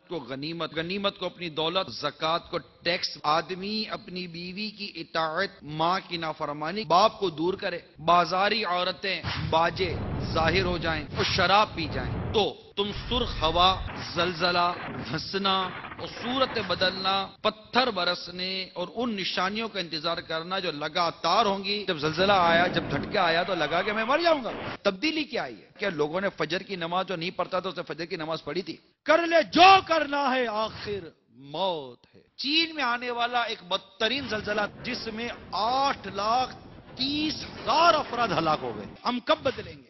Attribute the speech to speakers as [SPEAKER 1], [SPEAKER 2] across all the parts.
[SPEAKER 1] کو غنیمت، غنیمت کو اپنی دولت، زکات کو ٹیکس، آدمی اپنی بیوی کی اطاعت، ماں کی نافرمانی، باپ کو دور کرے، بازاری عورتیں باجے ظاہر ہو جائیں اور شراب پی جائیں، تو تم سرخ ہوا، زلزلہ، دھسنا اور صورت بدلنا، پتھر برسنے اور ان نشانیوں کا انتظار کرنا جو لگاتار ہوں گی۔ جب زلزلہ آیا، جب جھٹکا آیا تو لگا کہ میں مر جاؤں گا۔ تبدیلی کیا آئی ہے؟ کیا لوگوں نے فجر کی نماز جو نہیں پڑھتا تو اس نے فجر کی نماز پڑھی تھی؟ کر لے جو کرنا ہے، آخر موت ہے۔ چین میں آنے والا ایک بدترین زلزلہ جس میں 8,30,000 افراد ہلاک ہو گئے، ہم کب بدلیں گے؟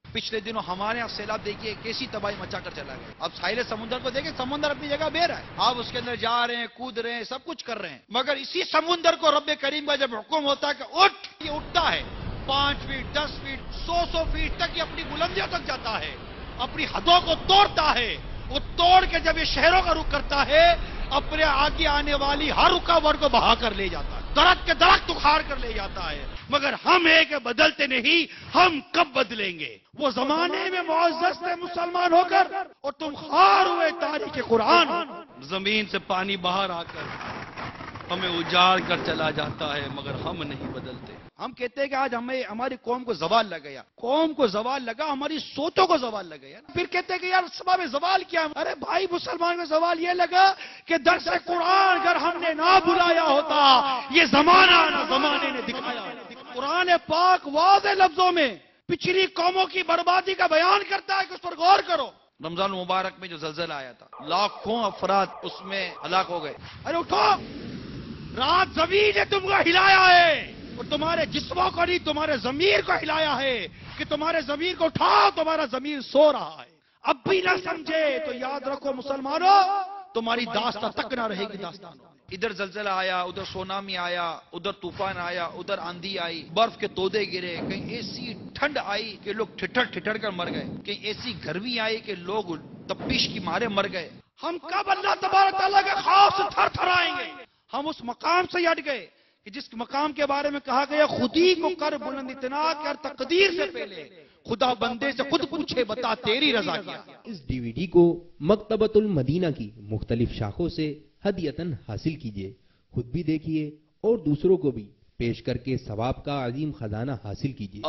[SPEAKER 1] پچھلے دنوں ہمارے یہاں سیلاب دیکھیے کیسی تباہی مچا کر چلا گیا۔ اب ساحل سمندر کو دیکھیں، سمندر اپنی جگہ بے رہا ہے، آپ اس کے اندر جا رہے ہیں، کود رہے ہیں، سب کچھ کر رہے ہیں، مگر اسی سمندر کو رب کریم کا جب حکم ہوتا ہے کہ اٹھ، یہ اٹھتا ہے 5 فٹ 10 فٹ 100 فٹ تک یہ اپنی بلندیوں تک جاتا ہے، اپنی حدوں کو توڑتا ہے۔ وہ توڑ کے جب یہ شہروں کا رخ کرتا ہے، اپنے آگے آنے والی ہر رکاوٹ کو بہا کر لے جاتا ہے، درخت کے درخت اکھاڑ کر لے جاتا ہے، مگر ہم ہے کہ بدلتے نہیں۔ ہم کب بدلیں گے؟ وہ زمانے میں معزز تھے مسلمان ہو کر اور تم خوار ہوئے تاریخ قرآن۔ زمین سے پانی باہر آ کر ہمیں اجاڑ کر چلا جاتا ہے، مگر ہم نہیں بدلتے۔ ہم کہتے ہیں کہ آج ہماری قوم کو زوال لگ گیا، قوم کو زوال لگا، ہماری سوچوں کو زوال لگ گیا۔ پھر کہتے ہیں کہ یار سبب زوال کیا؟ ارے بھائی مسلمان میں زوال یہ لگا کہ درس قرآن اگر ہم نے نہ بلایا ہوتا، یہ زمانہ نہ زمانے نے دکھایا۔ قرآن پاک واضح لفظوں میں پچھلی قوموں کی بربادی کا بیان کرتا ہے کہ اس پر غور کرو۔ رمضان مبارک میں جو زلزلہ آیا تھا، لاکھوں افراد اس میں ہلاک ہو گئے۔ ارے اٹھو، رات زمین نے تم کو ہلایا ہے اور تمہارے جسموں کو نہیں، تمہارے ضمیر کو ہلایا ہے کہ تمہارے ضمیر کو اٹھاؤ، تمہارا ضمیر سو رہا ہے۔ اب بھی نہ سمجھے تو یاد رکھو مسلمانوں، تمہاری داستان تک نہ رہے گی داستان۔ ادھر زلزلہ آیا، ادھر سونامی آیا، ادھر طوفان آیا، ادھر آندھی آئی، برف کے تودے گرے، کہیں ایسی ٹھنڈ آئی کہ لوگ ٹھٹر ٹھٹر کر مر گئے، کہیں ایسی گرمی آئی کہ لوگ تپش کی مارے مر گئے۔ ہم کب اللہ تبارک تعالیٰ کے خوف سے تھر تھر آئیں گے؟ ہم اس مقام سے ہٹ گئے کہ جس مقام کے بارے میں کہا گیا خودی کو کر بلند اتنا کر تقدیر سے پہلے خدا بندے سے خود پوچھے بتا تیری رضا کیا۔
[SPEAKER 2] اس ڈی وی ڈی کو مکتبۃ المدینہ کی مختلف شاخوں سے ہدیتاً حاصل کیجئے، خود بھی دیکھیے اور دوسروں کو بھی پیش کر کے ثواب کا عظیم خزانہ حاصل کیجئے۔